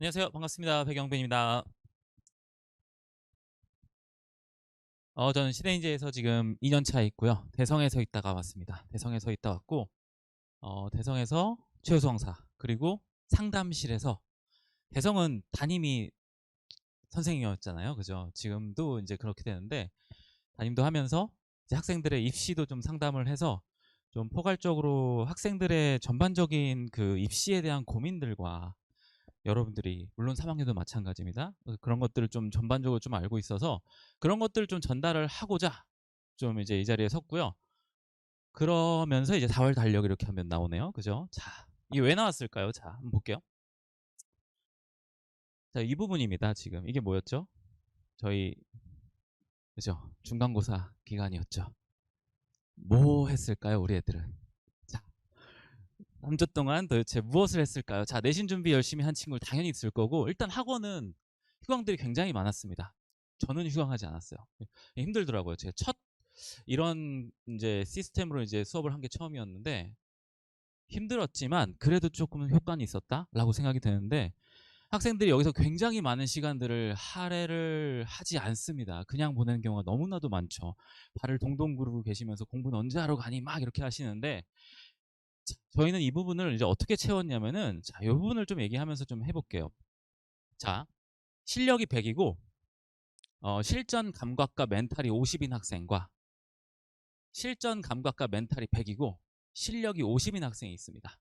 안녕하세요. 반갑습니다. 백영빈입니다. 저는 시대인재에서 지금 2년 차에 있고요. 대성에서 있다가 왔습니다. 대성에서 있다 왔고, 대성에서 최우수 강사, 그리고 상담실에서, 대성은 담임이 선생님이었잖아요. 그죠? 지금도 이제 그렇게 되는데, 담임도 하면서 이제 학생들의 입시도 좀 상담을 해서 좀 포괄적으로 학생들의 전반적인 그 입시에 대한 고민들과 여러분들이 물론 3학년도 마찬가지입니다. 그런 것들을 좀 전반적으로 좀 알고 있어서 그런 것들을 좀 전달을 하고자 좀 이제 이 자리에 섰고요. 그러면서 이제 4월 달력 이렇게 하면 나오네요. 그죠? 자, 이게 왜 나왔을까요? 자, 한번 볼게요. 자, 이 부분입니다. 지금 이게 뭐였죠? 저희 그죠? 중간고사 기간이었죠. 뭐 했을까요, 우리 애들은? 자, 3주 동안 도대체 무엇을 했을까요? 자, 내신 준비 열심히 한 친구를 당연히 있을 거고, 일단 학원은 휴강들이 굉장히 많았습니다. 저는 휴강하지 않았어요. 힘들더라고요. 제가 첫 이런 이제 시스템으로 이제 수업을 한 게 처음이었는데 힘들었지만 그래도 조금은 효과는 있었다라고 생각이 되는데, 학생들이 여기서 굉장히 많은 시간들을 할애를 하지 않습니다. 그냥 보내는 경우가 너무나도 많죠. 발을 동동 구르고 계시면서 공부는 언제 하러 가니 막 이렇게 하시는데, 저희는 이 부분을 이제 어떻게 채웠냐면은, 자, 이 부분을 좀 얘기하면서 좀 해볼게요. 자, 실력이 100이고 실전 감각과 멘탈이 50인 학생과 실전 감각과 멘탈이 100이고 실력이 50인 학생이 있습니다.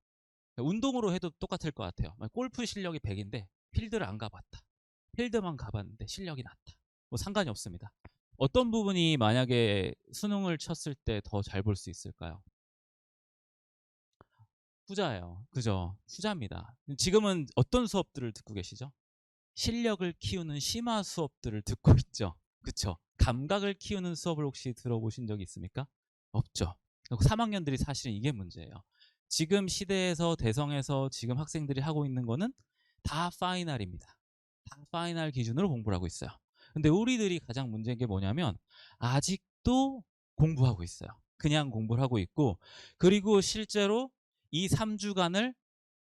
운동으로 해도 똑같을 것 같아요. 골프 실력이 100인데 필드를 안 가봤다. 필드만 가봤는데 실력이 낮다. 뭐 상관이 없습니다. 어떤 부분이 만약에 수능을 쳤을 때 더 잘 볼 수 있을까요? 후자예요. 그죠? 후자입니다. 지금은 어떤 수업들을 듣고 계시죠? 실력을 키우는 심화 수업들을 듣고 있죠. 그쵸? 감각을 키우는 수업을 혹시 들어보신 적이 있습니까? 없죠. 3학년들이 사실은 이게 문제예요. 지금 시대에서 대성에서 지금 학생들이 하고 있는 거는 다 파이널입니다. 다 파이널 기준으로 공부를 하고 있어요. 근데 우리들이 가장 문제인 게 뭐냐면 아직도 공부하고 있어요. 그냥 공부를 하고 있고, 그리고 실제로 이 3주간을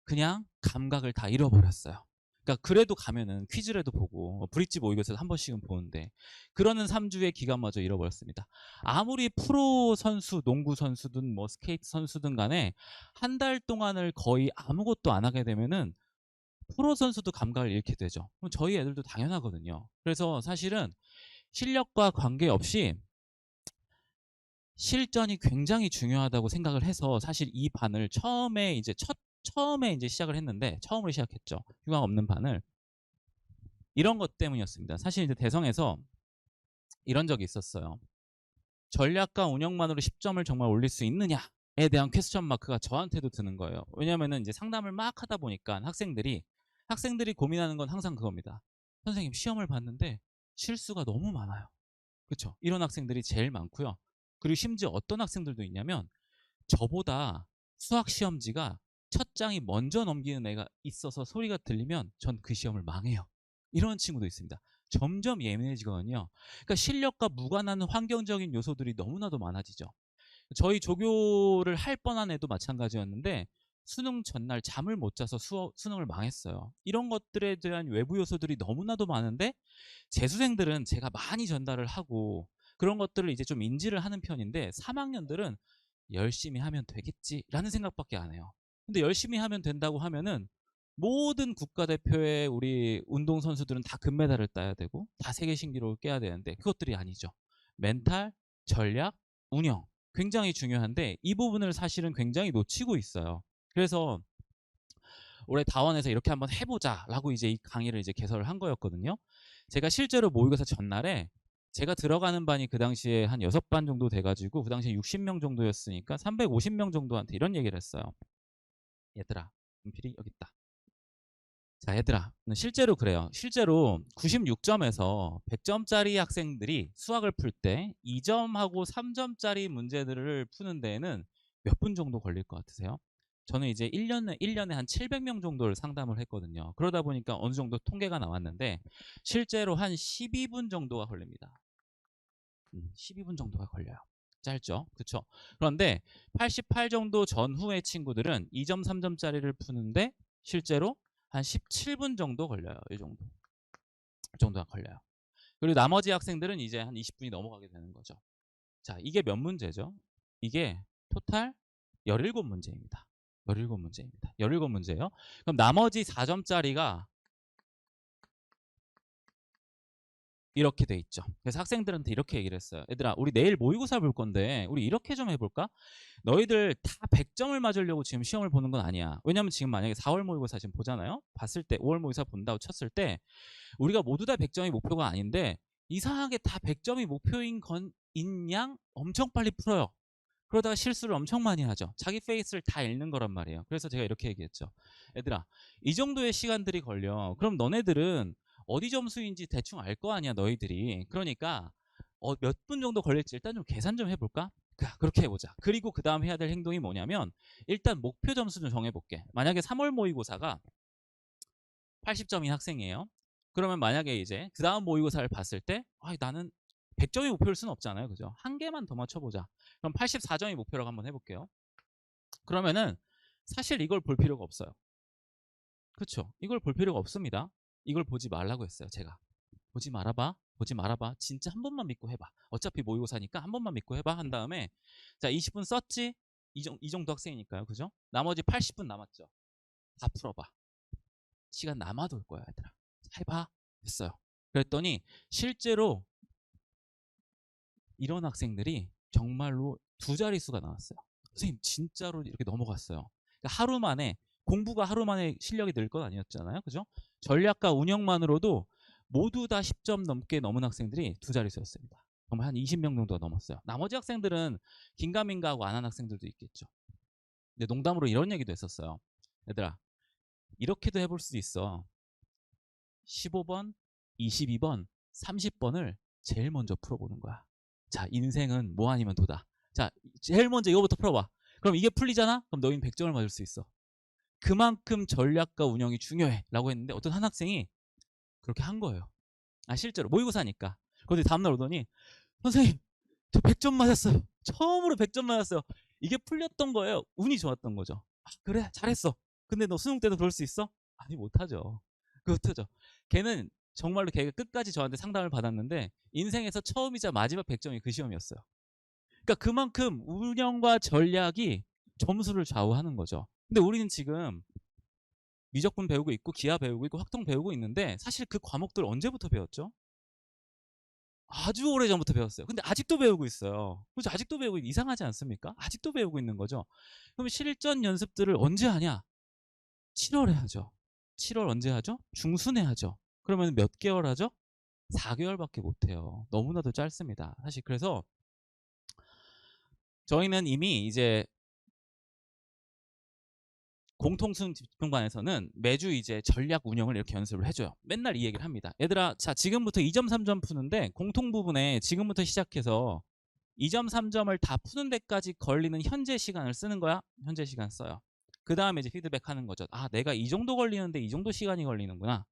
그냥 감각을 다 잃어버렸어요. 그러니까 그래도 가면은 퀴즈라도 보고 브릿지 모의고사를 한 번씩은 보는데 그러는 3주의 기간마저 잃어버렸습니다. 아무리 프로 선수, 농구 선수든 뭐 스케이트 선수든 간에 한 달 동안을 거의 아무것도 안 하게 되면은 프로 선수도 감각을 잃게 되죠. 그럼 저희 애들도 당연하거든요. 그래서 사실은 실력과 관계없이 실전이 굉장히 중요하다고 생각을 해서 사실 이 반을 처음에 이제 시작을 했는데, 처음으로 시작했죠. 휴강 없는 반을. 이런 것 때문이었습니다. 사실 이제 대성에서 이런 적이 있었어요. 전략과 운영만으로 10점을 정말 올릴 수 있느냐에 대한 퀘스천 마크가 저한테도 드는 거예요. 왜냐면은 이제 상담을 막 하다 보니까 학생들이 고민하는 건 항상 그겁니다. 선생님, 시험을 봤는데 실수가 너무 많아요. 그렇죠? 이런 학생들이 제일 많고요. 그리고 심지어 어떤 학생들도 있냐면 저보다 수학 시험지가 첫 장이 먼저 넘기는 애가 있어서 소리가 들리면 전 그 시험을 망해요. 이런 친구도 있습니다. 점점 예민해지거든요. 그러니까 실력과 무관한 환경적인 요소들이 너무나도 많아지죠. 저희 조교를 할 뻔한 애도 마찬가지였는데 수능 전날 잠을 못 자서 수능을 망했어요. 이런 것들에 대한 외부 요소들이 너무나도 많은데 재수생들은 제가 많이 전달을 하고 그런 것들을 이제 좀 인지를 하는 편인데, 3학년들은 열심히 하면 되겠지라는 생각밖에 안 해요. 근데 열심히 하면 된다고 하면은 모든 국가대표의 우리 운동선수들은 다 금메달을 따야 되고 다 세계 신기록을 깨야 되는데 그것들이 아니죠. 멘탈, 전략, 운영 굉장히 중요한데 이 부분을 사실은 굉장히 놓치고 있어요. 그래서 올해 다원에서 이렇게 한번 해보자라고 이제 이 강의를 이제 개설을 한 거였거든요. 제가 실제로 모의고사 전날에 제가 들어가는 반이 그 당시에 한 6반 정도 돼가지고 그 당시에 60명 정도였으니까 350명 정도한테 이런 얘기를 했어요. 얘들아, 필이 여기 있다. 자, 얘들아, 실제로 그래요. 실제로 96점에서 100점짜리 학생들이 수학을 풀 때 2점하고 3점짜리 문제들을 푸는 데에는 몇 분 정도 걸릴 것 같으세요? 저는 이제 1년에 한 700명 정도를 상담을 했거든요. 그러다 보니까 어느 정도 통계가 나왔는데 실제로 한 12분 정도가 걸립니다. 12분 정도가 걸려요. 짧죠? 그렇죠? 그런데 88 정도 전후의 친구들은 2점, 3점짜리를 푸는데 실제로 한 17분 정도 걸려요. 이 정도가 걸려요. 그리고 나머지 학생들은 이제 한 20분이 넘어가게 되는 거죠. 자, 이게 몇 문제죠? 이게 토탈 17문제입니다. 17문제입니다. 17문제예요. 그럼 나머지 4점짜리가 이렇게 돼 있죠. 그래서 학생들한테 이렇게 얘기를 했어요. 얘들아, 우리 내일 모의고사 볼 건데 우리 이렇게 좀 해볼까? 너희들 다 100점을 맞으려고 지금 시험을 보는 건 아니야. 왜냐면 지금 만약에 4월 모의고사 지금 보잖아요. 봤을 때 5월 모의고사 본다고 쳤을 때 우리가 모두 다 100점이 목표가 아닌데 이상하게 다 100점이 목표인 건인 양 엄청 빨리 풀어요. 그러다가 실수를 엄청 많이 하죠. 자기 페이스를 다 읽는 거란 말이에요. 그래서 제가 이렇게 얘기했죠. 얘들아, 이 정도의 시간들이 걸려. 그럼 너네들은 어디 점수인지 대충 알 거 아니야, 너희들이. 그러니까 몇 분 정도 걸릴지 일단 좀 계산 좀 해볼까? 그렇게 해보자. 그리고 그 다음 해야 될 행동이 뭐냐면 일단 목표 점수 좀 정해볼게. 만약에 3월 모의고사가 80점인 학생이에요. 그러면 만약에 이제 그 다음 모의고사를 봤을 때 나는 100점이 목표일 수는 없잖아요. 그죠? 한 개만 더 맞춰보자. 그럼 84점이 목표라고 한번 해볼게요. 그러면은 사실 이걸 볼 필요가 없어요. 그렇죠? 이걸 볼 필요가 없습니다. 이걸 보지 말라고 했어요. 제가. 보지 말아봐. 보지 말아봐. 진짜 한 번만 믿고 해봐. 어차피 모의고사니까 한 번만 믿고 해봐. 한 다음에 자 20분 썼지? 이 정도 학생이니까요. 그죠? 나머지 80분 남았죠. 다 풀어봐. 시간 남아도 올 거야, 얘들아. 해봐. 했어요. 그랬더니 실제로 이런 학생들이 정말로 두 자릿수가 나왔어요. 선생님 진짜로 이렇게 넘어갔어요. 그러니까 하루 만에 공부가 하루 만에 실력이 늘 건 아니었잖아요. 그죠? 전략과 운영만으로도 모두 다 10점 넘게 넘은 학생들이 두 자릿수였습니다. 정말 한 20명 정도가 넘었어요. 나머지 학생들은 긴가민가하고 안 한 학생들도 있겠죠. 근데 농담으로 이런 얘기도 했었어요. 얘들아, 이렇게도 해볼 수도 있어. 15번, 22번, 30번을 제일 먼저 풀어보는 거야. 자, 인생은 뭐 아니면 도다. 자, 제일 먼저 이거부터 풀어봐. 그럼 이게 풀리잖아? 그럼 너희는 100점을 맞을 수 있어. 그만큼 전략과 운영이 중요해 라고 했는데 어떤 한 학생이 그렇게 한 거예요. 실제로 모의고사니까. 그런데 다음날 오더니 선생님 저 100점 맞았어요. 처음으로 100점 맞았어요. 이게 풀렸던 거예요. 운이 좋았던 거죠. 그래 잘했어. 근데 너 수능 때도 그럴 수 있어? 아니 못하죠. 못하죠. 걔는 정말로 걔가 끝까지 저한테 상담을 받았는데 인생에서 처음이자 마지막 100점이 그 시험이었어요. 그러니까 그만큼 운영과 전략이 점수를 좌우하는 거죠. 근데 우리는 지금 미적분 배우고 있고 기하 배우고 있고 확통 배우고 있는데 사실 그 과목들 언제부터 배웠죠? 아주 오래전부터 배웠어요. 근데 아직도 배우고 있어요. 그렇죠? 아직도 배우고 이상하지 않습니까? 아직도 배우고 있는 거죠. 그럼 실전 연습들을 언제 하냐? 7월에 하죠. 7월 언제 하죠? 중순에 하죠. 그러면 몇 개월 하죠? 4개월밖에 못해요. 너무나도 짧습니다. 사실 그래서 저희는 이미 이제 공통수능 집중반에서는 매주 이제 전략 운영을 이렇게 연습을 해줘요. 맨날 이 얘기를 합니다. 얘들아, 자 지금부터 2점, 3점 푸는데 공통 부분에 지금부터 시작해서 2점, 3점을 다 푸는 데까지 걸리는 현재 시간을 쓰는 거야. 현재 시간 써요. 그 다음에 이제 피드백하는 거죠. 내가 이 정도 걸리는데 이 정도 시간이 걸리는구나.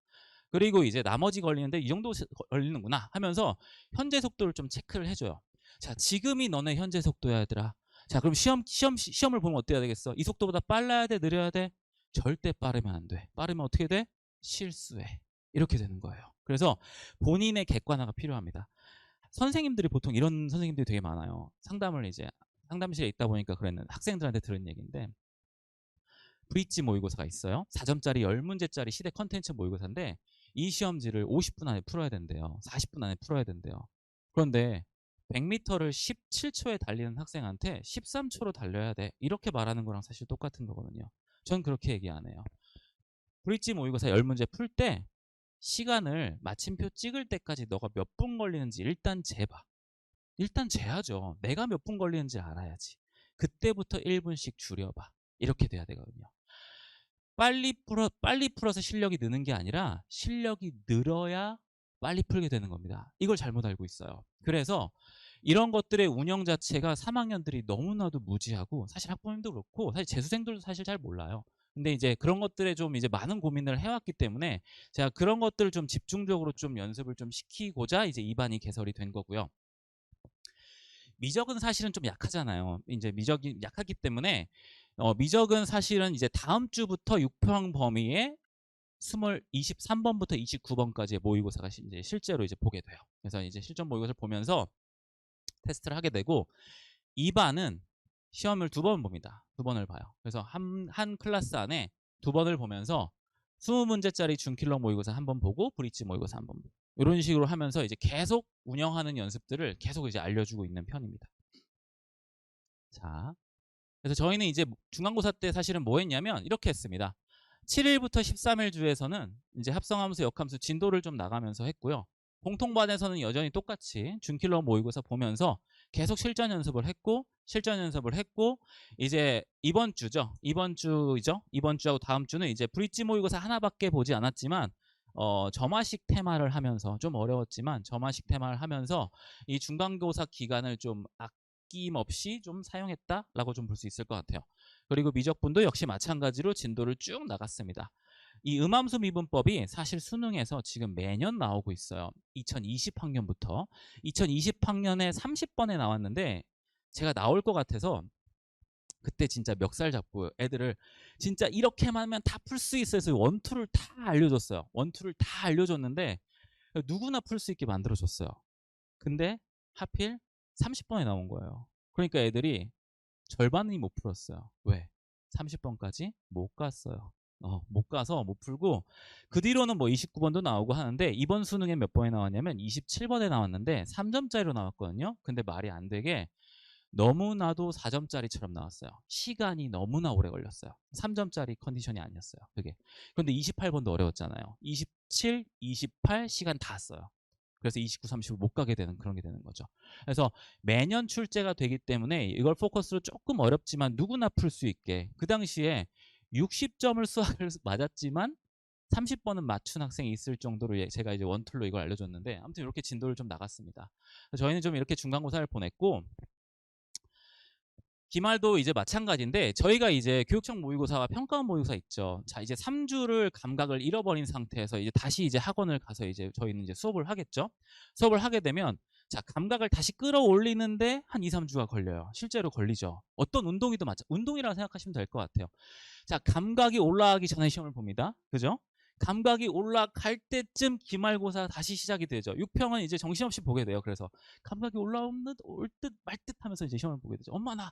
그리고 이제 나머지 걸리는데 이 정도 걸리는구나 하면서 현재 속도를 좀 체크를 해줘요. 자, 지금이 너네 현재 속도야, 얘들아. 자, 그럼 시험을 보면 어때야 되겠어? 이 속도보다 빨라야 돼, 느려야 돼? 절대 빠르면 안 돼. 빠르면 어떻게 돼? 실수해. 이렇게 되는 거예요. 그래서 본인의 객관화가 필요합니다. 선생님들이 보통 이런 선생님들이 되게 많아요. 상담을 이제 상담실에 있다 보니까 그랬는데 학생들한테 들은 얘기인데 브릿지 모의고사가 있어요. 4점짜리 10문제짜리 시대 컨텐츠 모의고사인데 이 시험지를 50분 안에 풀어야 된대요. 40분 안에 풀어야 된대요. 그런데 100m를 17초에 달리는 학생한테 13초로 달려야 돼. 이렇게 말하는 거랑 사실 똑같은 거거든요. 전 그렇게 얘기 안 해요. 브릿지 모의고사 10문제 풀 때 시간을 마침표 찍을 때까지 너가 몇 분 걸리는지 일단 재봐. 일단 재야죠. 내가 몇 분 걸리는지 알아야지. 그때부터 1분씩 줄여봐. 이렇게 돼야 되거든요. 빨리 풀어서 실력이 느는 게 아니라 실력이 늘어야 빨리 풀게 되는 겁니다. 이걸 잘못 알고 있어요. 그래서 이런 것들의 운영 자체가 3학년들이 너무나도 무지하고 사실 학부모님도 그렇고 사실 재수생들도 사실 잘 몰라요. 근데 이제 그런 것들에 좀 이제 많은 고민을 해왔기 때문에 제가 그런 것들을 좀 집중적으로 좀 연습을 좀 시키고자 이제 이 반이 개설이 된 거고요. 미적은 사실은 좀 약하잖아요. 이제 미적이 약하기 때문에 미적은 사실은 이제 다음 주부터 6평 범위에 23번부터 29번까지의 모의고사가 이제 실제로 이제 보게 돼요. 그래서 이제 실전 모의고사를 보면서 테스트를 하게 되고 2반은 시험을 2번 봅니다. 2번을 봐요. 그래서 한 클래스 안에 2번을 보면서 20문제짜리 준킬러 모의고사 1번 보고 브릿지 모의고사 1번 보고 이런 식으로 하면서 이제 계속 운영하는 연습들을 계속 이제 알려주고 있는 편입니다. 자, 그래서 저희는 이제 중간고사 때 사실은 뭐 했냐면 이렇게 했습니다. 7일부터 13일 주에서는 이제 합성함수, 역함수 진도를 좀 나가면서 했고요. 공통반에서는 여전히 똑같이 준킬러 모의고사 보면서 계속 실전 연습을 했고 이제 이번 주하고 다음 주는 이제 브릿지 모의고사 하나밖에 보지 않았지만 점화식 테마를 하면서 좀 어려웠지만 점화식 테마를 하면서 이 중간고사 기간을 좀 아낌없이 좀 사용했다라고 좀 볼 수 있을 것 같아요. 그리고 미적분도 역시 마찬가지로 진도를 쭉 나갔습니다. 이 음함수 미분법이 사실 수능에서 지금 매년 나오고 있어요. 2020학년부터 2020학년에 30번에 나왔는데 제가 나올 것 같아서 그때 진짜 멱살 잡고 애들을 진짜 이렇게만 하면 다 풀 수 있어요. 그래서 원투를 다 알려줬어요. 원투를 다 알려줬는데 누구나 풀 수 있게 만들어줬어요. 근데 하필 30번에 나온 거예요. 그러니까 애들이 절반이 못 풀었어요. 왜? 30번까지 못 갔어요. 못 가서 못 풀고 그 뒤로는 뭐 29번도 나오고 하는데 이번 수능에 몇 번에 나왔냐면 27번에 나왔는데 3점짜리로 나왔거든요. 근데 말이 안 되게 너무나도 4점짜리처럼 나왔어요. 시간이 너무나 오래 걸렸어요. 3점짜리 컨디션이 아니었어요. 그게. 그런데 28번도 어려웠잖아요. 27, 28 시간 다 써요. 그래서 29, 30을 못 가게 되는 그런 게 되는 거죠. 그래서 매년 출제가 되기 때문에 이걸 포커스로 조금 어렵지만 누구나 풀 수 있게 그 당시에 60점을 수학을 맞았지만 30번은 맞춘 학생이 있을 정도로 제가 이제 원툴로 이걸 알려줬는데 아무튼 이렇게 진도를 좀 나갔습니다. 저희는 좀 이렇게 중간고사를 보냈고 기말도 이제 마찬가지인데 저희가 이제 교육청 모의고사와 평가원 모의고사 있죠. 자, 이제 3주를 감각을 잃어버린 상태에서 이제 다시 이제 학원을 가서 이제 저희는 이제 수업을 하겠죠. 수업을 하게 되면 자, 감각을 다시 끌어올리는데 한 2, 3주가 걸려요. 실제로 걸리죠. 어떤 운동이도 운동이라고 생각하시면 될 것 같아요. 자, 감각이 올라가기 전에 시험을 봅니다. 그죠? 감각이 올라갈 때쯤 기말고사 다시 시작이 되죠. 6평은 이제 정신없이 보게 돼요. 그래서 감각이 올라오는 올 듯 말 듯 하면서 이제 시험을 보게 되죠. 엄마 나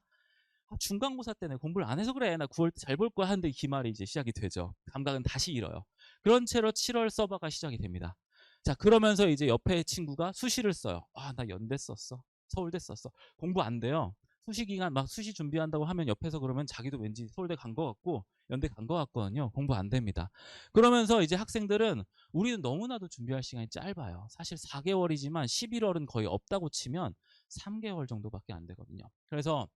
중간고사 때는 공부를 안 해서 그래. 나 9월 때 잘 볼 거야 하는데 기말이 이제 시작이 되죠. 감각은 다시 잃어요. 그런 채로 7월 서버가 시작이 됩니다. 자, 그러면서 이제 옆에 친구가 수시를 써요. 아, 나 연대 썼어. 서울대 썼어. 공부 안 돼요. 수시 기간 막 수시 준비한다고 하면 옆에서 그러면 자기도 왠지 서울대 간 거 같고 연대 간 거 같거든요. 공부 안 됩니다. 그러면서 이제 학생들은 우리는 너무나도 준비할 시간이 짧아요. 사실 4개월이지만 11월은 거의 없다고 치면 3개월 정도밖에 안 되거든요. 그래서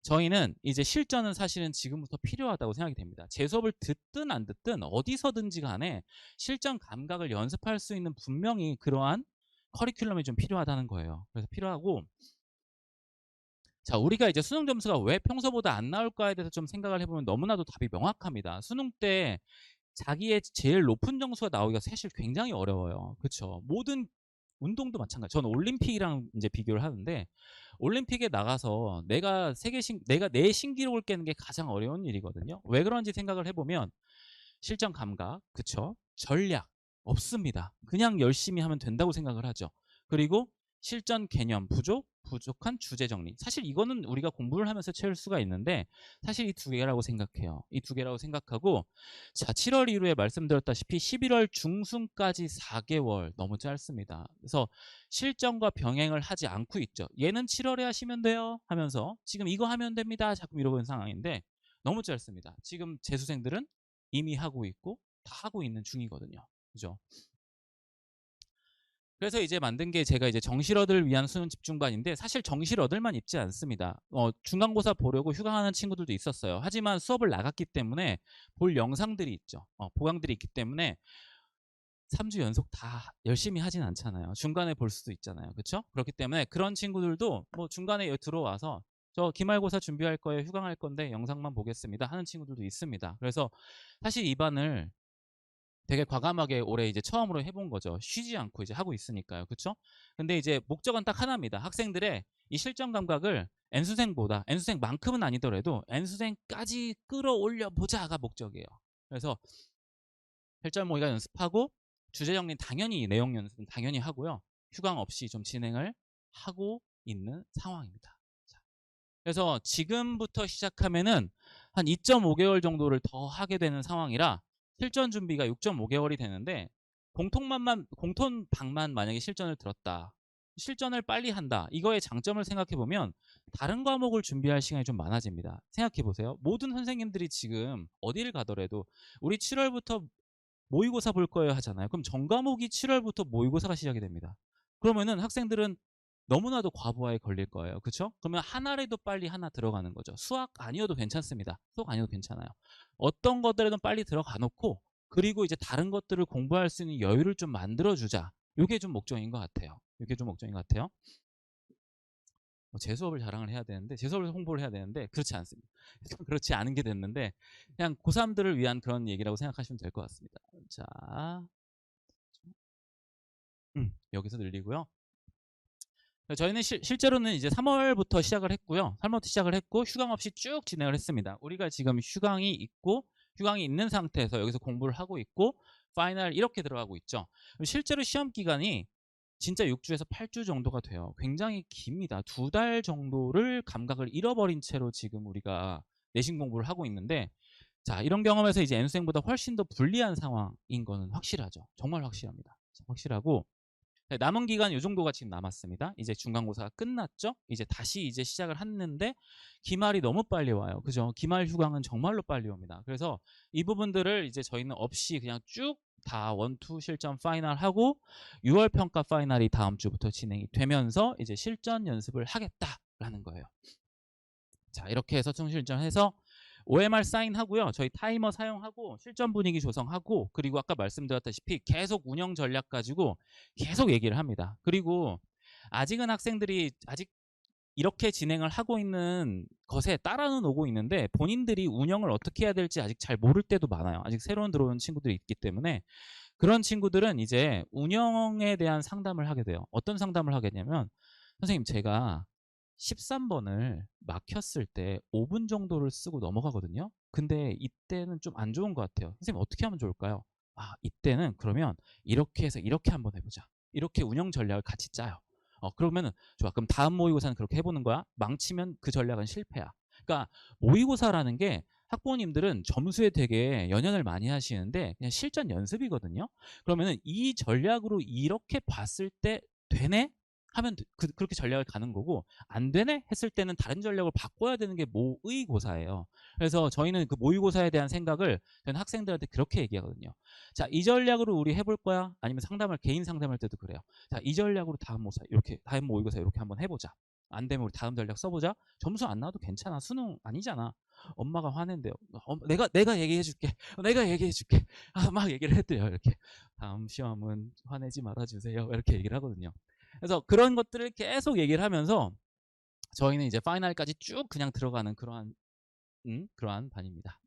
저희는 이제 실전은 사실은 지금부터 필요하다고 생각이 됩니다. 제 수업을 듣든 안 듣든 어디서든지 간에 실전 감각을 연습할 수 있는 분명히 그러한 커리큘럼이 좀 필요하다는 거예요. 그래서 필요하고 자, 우리가 이제 수능 점수가 왜 평소보다 안 나올까에 대해서 좀 생각을 해보면 너무나도 답이 명확합니다. 수능 때 자기의 제일 높은 점수가 나오기가 사실 굉장히 어려워요. 그렇죠? 모든 운동도 마찬가지. 저는 올림픽이랑 이제 비교를 하는데 올림픽에 나가서 내가 내 신기록을 깨는 게 가장 어려운 일이거든요. 왜 그런지 생각을 해보면 실전 감각, 그쵸? 전략 없습니다. 그냥 열심히 하면 된다고 생각을 하죠. 그리고 실전 개념 부족한 주제 정리. 사실 이거는 우리가 공부를 하면서 채울 수가 있는데 사실 이 두 개라고 생각해요. 이 두 개라고 생각하고 자, 7월 이후에 말씀드렸다시피 11월 중순까지 4개월 너무 짧습니다. 그래서 실전과 병행을 하지 않고 있죠. 얘는 7월에 하시면 돼요 하면서 지금 이거 하면 됩니다. 자꾸 이러고 있는 상황인데 너무 짧습니다. 지금 재수생들은 이미 하고 있고 다 하고 있는 중이거든요. 그죠? 그래서 이제 만든 게 제가 이제 정실어들 위한 수능 집중반인데 사실 정실어들만 있지 않습니다. 중간고사 보려고 휴강하는 친구들도 있었어요. 하지만 수업을 나갔기 때문에 볼 영상들이 있죠. 보강들이 있기 때문에 3주 연속 다 열심히 하진 않잖아요. 중간에 볼 수도 있잖아요. 그렇죠? 그렇기 때문에 그런 친구들도 뭐 중간에 들어와서 저 기말고사 준비할 거예요. 휴강할 건데 영상만 보겠습니다 하는 친구들도 있습니다. 그래서 사실 이 반을 되게 과감하게 올해 이제 처음으로 해본 거죠. 쉬지 않고 이제 하고 있으니까요. 그렇죠? 근데 이제 목적은 딱 하나입니다. 학생들의 이 실전 감각을 N수생보다 N수생만큼은 아니더라도 N수생까지 끌어올려 보자가 목적이에요. 그래서 실전 모의가 연습하고 주제 정리 당연히 내용 연습은 당연히 하고요. 휴강 없이 좀 진행을 하고 있는 상황입니다. 자, 그래서 지금부터 시작하면은 한 2.5개월 정도를 더 하게 되는 상황이라 실전 준비가 6.5개월이 되는데 공통방만 만약에 실전을 들었다. 실전을 빨리 한다. 이거의 장점을 생각해 보면 다른 과목을 준비할 시간이 좀 많아집니다. 생각해 보세요. 모든 선생님들이 지금 어디를 가더라도 우리 7월부터 모의고사 볼 거예요 하잖아요. 그럼 전 과목이 7월부터 모의고사가 시작이 됩니다. 그러면은 학생들은 너무나도 과부하에 걸릴 거예요. 그렇죠? 그러면 하나라도 빨리 하나 들어가는 거죠. 수학 아니어도 괜찮습니다. 수학 아니어도 괜찮아요. 어떤 것들에도 빨리 들어가 놓고 그리고 이제 다른 것들을 공부할 수 있는 여유를 좀 만들어주자. 이게 좀 목적인 것 같아요. 이게 좀 목적인 것 같아요. 제 수업을 자랑을 해야 되는데 제 수업을 홍보를 해야 되는데 그렇지 않습니다. 그렇지 않은 게 됐는데 그냥 고3들을 위한 그런 얘기라고 생각하시면 될 것 같습니다. 자, 여기서 늘리고요. 저희는 실제로는 이제 3월부터 시작을 했고요. 3월부터 시작을 했고 휴강 없이 쭉 진행을 했습니다. 우리가 지금 휴강이 있고 휴강이 있는 상태에서 여기서 공부를 하고 있고 파이널 이렇게 들어가고 있죠. 실제로 시험 기간이 진짜 6주에서 8주 정도가 돼요. 굉장히 깁니다. 2달 정도를 감각을 잃어버린 채로 지금 우리가 내신 공부를 하고 있는데 자, 이런 경험에서 이제 N수생보다 훨씬 더 불리한 상황인 거는 확실하죠. 정말 확실합니다. 확실하고 남은 기간 이 정도가 지금 남았습니다. 이제 중간고사가 끝났죠. 이제 다시 이제 시작을 했는데 기말이 너무 빨리 와요. 그죠? 기말 휴강은 정말로 빨리 옵니다. 그래서 이 부분들을 이제 저희는 없이 그냥 쭉 다 1, 2 실전 파이널 하고 6월 평가 파이널이 다음 주부터 진행이 되면서 이제 실전 연습을 하겠다라는 거예요. 자, 이렇게 해서 총실전해서 OMR 사인하고요. 저희 타이머 사용하고 실전 분위기 조성하고 그리고 아까 말씀드렸다시피 계속 운영 전략 가지고 계속 얘기를 합니다. 그리고 아직은 학생들이 아직 이렇게 진행을 하고 있는 것에 따라는 오고 있는데 본인들이 운영을 어떻게 해야 될지 아직 잘 모를 때도 많아요. 아직 새로운 들어오는 친구들이 있기 때문에 그런 친구들은 이제 운영에 대한 상담을 하게 돼요. 어떤 상담을 하겠냐면 선생님 제가 13번을 막혔을 때 5분 정도를 쓰고 넘어가거든요. 근데 이때는 좀 안 좋은 것 같아요. 선생님 어떻게 하면 좋을까요? 아, 이때는 그러면 이렇게 해서 이렇게 한번 해보자. 이렇게 운영 전략을 같이 짜요. 그러면은 좋아. 그럼 다음 모의고사는 그렇게 해보는 거야. 망치면 그 전략은 실패야. 그러니까 모의고사라는 게 학부모님들은 점수에 되게 연연을 많이 하시는데 그냥 실전 연습이거든요. 그러면은 이 전략으로 이렇게 봤을 때 되네? 하면 그렇게 전략을 가는 거고 안 되네? 했을 때는 다른 전략을 바꿔야 되는 게 모의고사예요. 그래서 저희는 그 모의고사에 대한 생각을 저는 학생들한테 그렇게 얘기하거든요. 자, 이 전략으로 우리 해볼 거야? 아니면 개인 상담할 때도 그래요. 자, 이 전략으로 다음 모의고사 이렇게 한번 해보자. 안 되면 우리 다음 전략 써보자. 점수 안 나와도 괜찮아. 수능 아니잖아. 엄마가 화낸대요. 내가 얘기해줄게. 내가 얘기해줄게. 막 얘기를 했대요. 이렇게 다음 시험은 화내지 말아주세요. 이렇게 얘기를 하거든요. 그래서 그런 것들을 계속 얘기를 하면서 저희는 이제 파이널까지 쭉 그냥 들어가는 그러한 반입니다.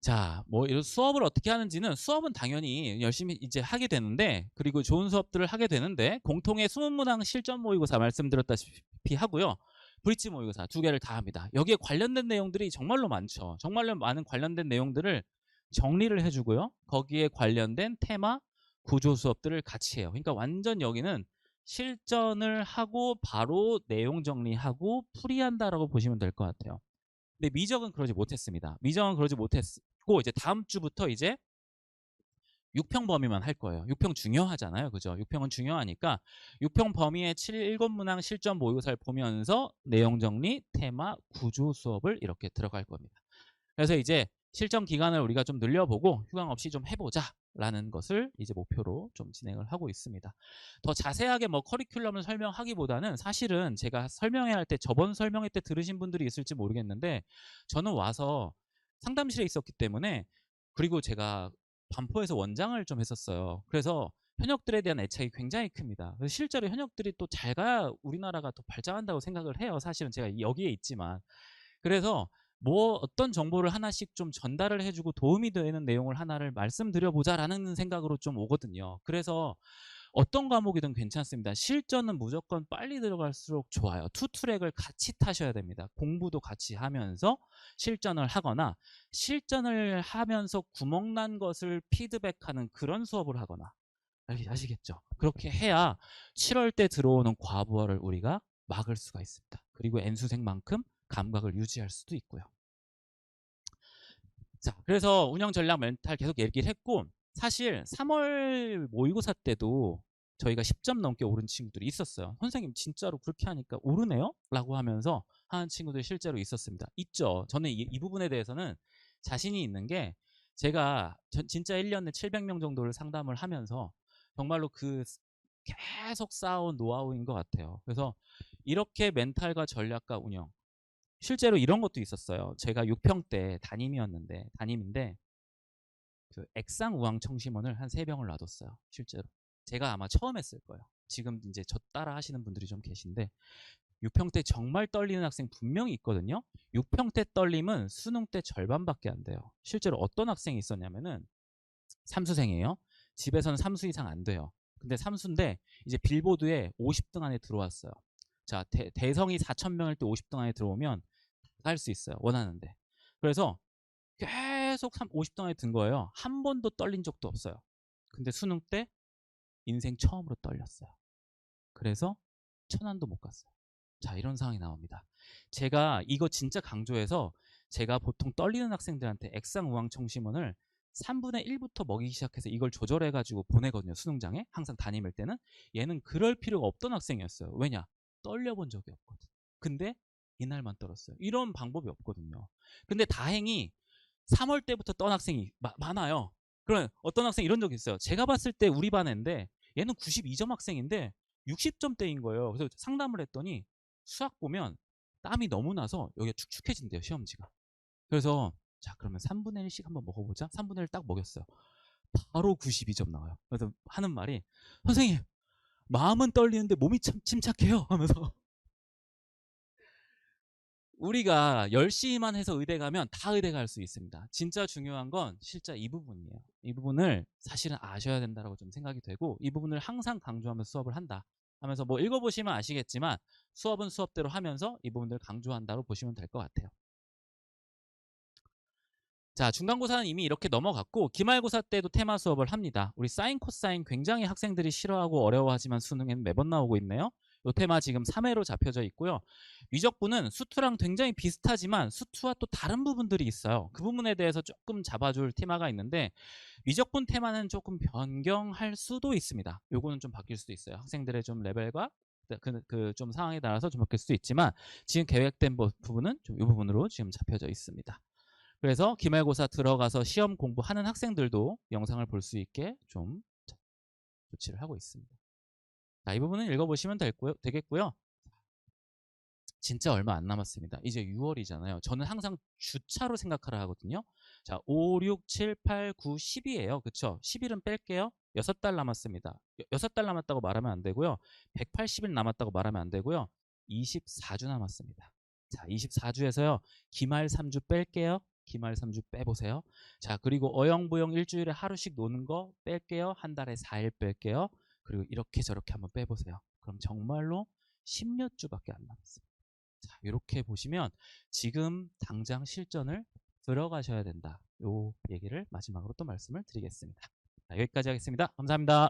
자, 뭐 이런 수업을 어떻게 하는지는 수업은 당연히 열심히 이제 하게 되는데 그리고 좋은 수업들을 하게 되는데 공통의 수문문항 실전 모의고사 말씀드렸다시피 하고요. 브릿지 모의고사 2개를 다 합니다. 여기에 관련된 내용들이 정말로 많죠. 정말로 많은 관련된 내용들을 정리를 해주고요. 거기에 관련된 테마, 구조 수업들을 같이 해요. 그러니까 완전 여기는 실전을 하고 바로 내용 정리하고 풀이한다라고 보시면 될 것 같아요. 근데 미적은 그러지 못했습니다. 미적은 그러지 못했고 이제 다음 주부터 이제 6평 범위만 할 거예요. 6평 중요하잖아요. 그죠? 6평은 중요하니까 6평 범위의 7문항 실전 모의고사를 보면서 내용 정리, 테마, 구조 수업을 이렇게 들어갈 겁니다. 그래서 이제 실전 기간을 우리가 좀 늘려보고 휴강 없이 좀 해보자라는 것을 이제 목표로 좀 진행을 하고 있습니다. 더 자세하게 뭐 커리큘럼을 설명하기보다는 사실은 제가 설명회 할 때 저번 설명회 때 들으신 분들이 있을지 모르겠는데 저는 와서 상담실에 있었기 때문에 그리고 제가 반포에서 원장을 좀 했었어요. 그래서 현역들에 대한 애착이 굉장히 큽니다. 그래서 실제로 현역들이 또 잘 가야 우리나라가 더 발전한다고 생각을 해요. 사실은 제가 여기에 있지만. 그래서 뭐 어떤 정보를 하나씩 좀 전달을 해주고 도움이 되는 내용을 하나를 말씀드려보자라는 생각으로 좀 오거든요. 그래서 어떤 과목이든 괜찮습니다. 실전은 무조건 빨리 들어갈수록 좋아요. 투 트랙을 같이 타셔야 됩니다. 공부도 같이 하면서 실전을 하거나 실전을 하면서 구멍난 것을 피드백하는 그런 수업을 하거나 아시겠죠? 그렇게 해야 7월 때 들어오는 과부하를 우리가 막을 수가 있습니다. 그리고 N수생만큼 감각을 유지할 수도 있고요. 자, 그래서 운영 전략 멘탈 계속 얘기를 했고 사실 3월 모의고사 때도 저희가 10점 넘게 오른 친구들이 있었어요. 선생님 진짜로 그렇게 하니까 오르네요? 라고 하면서 하는 친구들이 실제로 있었습니다. 있죠. 저는 이 부분에 대해서는 자신이 있는 게 제가 진짜 1년에 700명 정도를 상담을 하면서 정말로 계속 쌓아온 노하우인 것 같아요. 그래서 이렇게 멘탈과 전략과 운영 실제로 이런 것도 있었어요. 제가 6평 때 담임인데 그 액상우황 청심원을 한 3병을 놔뒀어요. 실제로. 제가 아마 처음 했을 거예요. 지금 이제 저 따라 하시는 분들이 좀 계신데 6평 때 정말 떨리는 학생 분명히 있거든요. 6평 때 떨림은 수능 때 절반밖에 안 돼요. 실제로 어떤 학생이 있었냐면은 삼수생이에요. 집에서는 삼수 이상 안 돼요. 근데 삼수인데 이제 빌보드에 50등 안에 들어왔어요. 자, 대성이 4,000명일 때 50등 안에 들어오면 할 수 있어요. 원하는데. 그래서 계속 50등 안에 든 거예요. 한 번도 떨린 적도 없어요. 근데 수능 때 인생 처음으로 떨렸어요. 그래서 천안도 못 갔어요. 자, 이런 상황이 나옵니다. 제가 이거 진짜 강조해서 제가 보통 떨리는 학생들한테 액상우황청심원을 3분의 1부터 먹이기 시작해서 이걸 조절해가지고 보내거든요. 수능장에. 항상 담임일 때는. 얘는 그럴 필요가 없던 학생이었어요. 왜냐? 떨려본 적이 없거든. 근데 이날만 떨었어요. 이런 방법이 없거든요. 근데 다행히 3월 때부터 떤 학생이 많아요. 그럼 어떤 학생 이런 적이 있어요. 제가 봤을 때 우리 반 애인데 얘는 92점 학생인데 60점대인 거예요. 그래서 상담을 했더니 수학 보면 땀이 너무 나서 여기가 축축해진대요. 시험지가. 그래서 자, 그러면 3분의 1씩 한번 먹어보자. 3분의 1 딱 먹였어요. 바로 92점 나와요. 그래서 하는 말이 선생님 마음은 떨리는데 몸이 참 침착해요 하면서 우리가 열심히만 해서 의대 가면 다 의대 갈 수 있습니다. 진짜 중요한 건 실제 이 부분이에요. 이 부분을 사실은 아셔야 된다고 좀 생각이 되고 이 부분을 항상 강조하면서 수업을 한다 하면서 뭐 읽어보시면 아시겠지만 수업은 수업대로 하면서 이 부분들을 강조한다고 보시면 될 것 같아요. 자, 중간고사는 이미 이렇게 넘어갔고 기말고사 때도 테마 수업을 합니다. 우리 사인 코사인 굉장히 학생들이 싫어하고 어려워하지만 수능에는 매번 나오고 있네요. 이 테마 지금 3회로 잡혀져 있고요. 위적부는 수투랑 굉장히 비슷하지만 수투와 또 다른 부분들이 있어요. 그 부분에 대해서 조금 잡아줄 테마가 있는데 위적분 테마는 조금 변경할 수도 있습니다. 요거는 좀 바뀔 수도 있어요. 학생들의 좀 레벨과 좀 상황에 따라서 좀 바뀔 수도 있지만 지금 계획된 부분은 좀 이 부분으로 지금 잡혀져 있습니다. 그래서 기말고사 들어가서 시험 공부하는 학생들도 영상을 볼 수 있게 좀 조치를 하고 있습니다. 자, 이 부분은 읽어보시면 되겠고요. 진짜 얼마 안 남았습니다. 이제 6월이잖아요. 저는 항상 주차로 생각하라 하거든요. 자, 5, 6, 7, 8, 9, 10이에요. 그쵸? 10일은 뺄게요. 6달 남았습니다. 6달 남았다고 말하면 안 되고요. 180일 남았다고 말하면 안 되고요. 24주 남았습니다. 자, 24주에서요. 기말 3주 뺄게요. 기말 3주 빼보세요. 자, 그리고 어영부영 일주일에 하루씩 노는 거 뺄게요. 한 달에 4일 뺄게요. 그리고 이렇게 저렇게 한번 빼보세요. 그럼 정말로 10몇 주밖에 안 남았어요. 자, 이렇게 보시면 지금 당장 실전을 들어가셔야 된다. 요 얘기를 마지막으로 또 말씀을 드리겠습니다. 자, 여기까지 하겠습니다. 감사합니다.